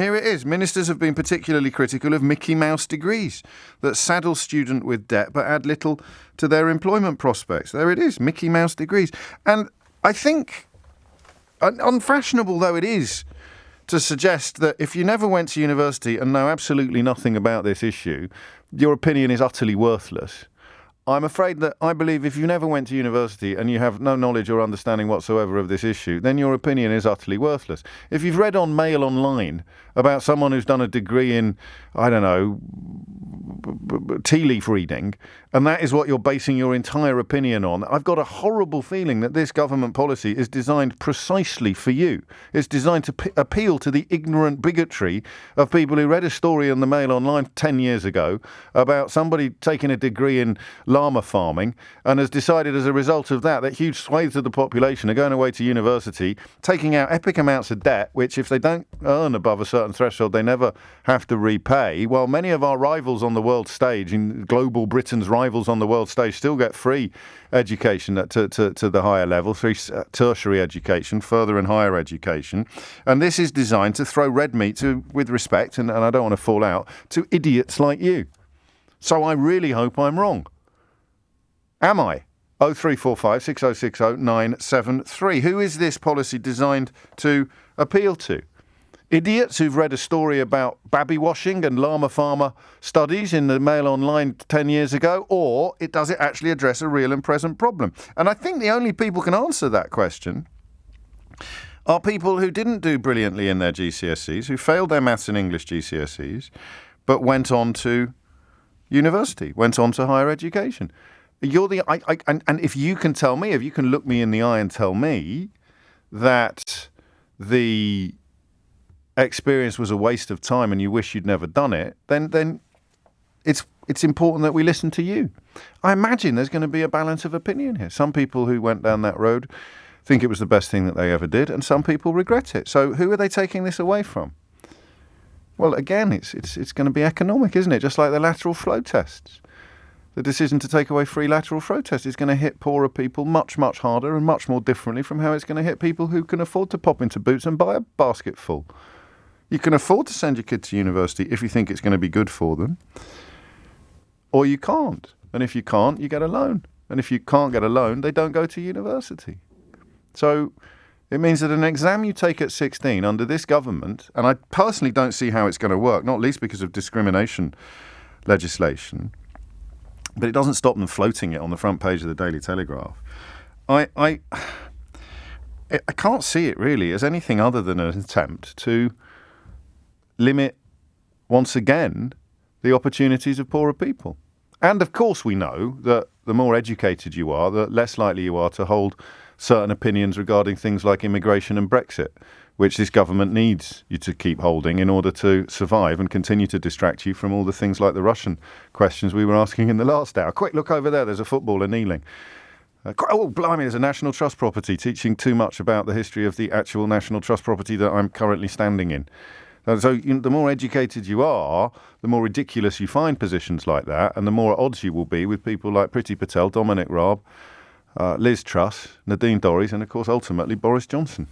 Here it is. Ministers have been particularly critical of Mickey Mouse degrees that saddle student with debt but add little to their employment prospects. There it is, Mickey Mouse degrees. And I think, unfashionable though it is, to suggest that if you never went to university and know absolutely nothing about this issue, your opinion is utterly worthless. I'm afraid that I believe if you never went to university and you have no knowledge or understanding whatsoever of this issue, then your opinion is utterly worthless. If you've read on Mail Online about someone who's done a degree in, I don't know, tea leaf reading, and that is what you're basing your entire opinion on, I've got a horrible feeling that this government policy is designed precisely for you. It's designed to appeal to the ignorant bigotry of people who read a story in the Mail Online 10 years ago about somebody taking a degree in lama farming and has decided as a result of that huge swathes of the population are going away to university, taking out epic amounts of debt, which if they don't earn above a certain threshold, they never have to repay, while many of our rivals on the world stage, in global Britain's rivals on the world stage, still get free education to the higher level, free tertiary education, further and higher education. And this is designed to throw red meat to, with respect, and I don't want to fall out, to idiots like you. So I really hope I'm wrong. Am I? 0345 6060 973. Who is this policy designed to appeal to? Idiots who've read a story about babby washing and llama farmer studies in the Mail Online 10 years ago, or does it actually address a real and present problem? And I think the only people can answer that question are people who didn't do brilliantly in their GCSEs, who failed their maths and English GCSEs, but went on to university, went on to higher education. And if you can tell me, if you can look me in the eye and tell me that the experience was a waste of time and you wish you'd never done it, then it's important that we listen to you. I imagine there's going to be a balance of opinion here. Some people who went down that road think it was the best thing that they ever did, and some people regret it. So who are they taking this away from? Well, again, it's going to be economic, isn't it? Just like the lateral flow tests. The decision to take away free lateral flow tests is going to hit poorer people much, much harder and much more differently from how it's going to hit people who can afford to pop into Boots and buy a basket full. You can afford to send your kid to university if you think it's going to be good for them, or you can't. And if you can't, you get a loan. And if you can't get a loan, they don't go to university. So it means that an exam you take at 16 under this government, and I personally don't see how it's going to work, not least because of discrimination legislation, but it doesn't stop them floating it on the front page of the Daily Telegraph. I can't see it really as anything other than an attempt to limit, once again, the opportunities of poorer people. And of course we know that the more educated you are, the less likely you are to hold certain opinions regarding things like immigration and Brexit, which this government needs you to keep holding in order to survive and continue to distract you from all the things like the Russian questions we were asking in the last hour. Quick, look over there, there's a footballer kneeling. Oh, blimey, there's a National Trust property, teaching too much about the history of the actual National Trust property that I'm currently standing in. So the more educated you are, the more ridiculous you find positions like that, and the more at odds you will be with people like Priti Patel, Dominic Raab, Liz Truss, Nadine Dorries, and of course ultimately Boris Johnson.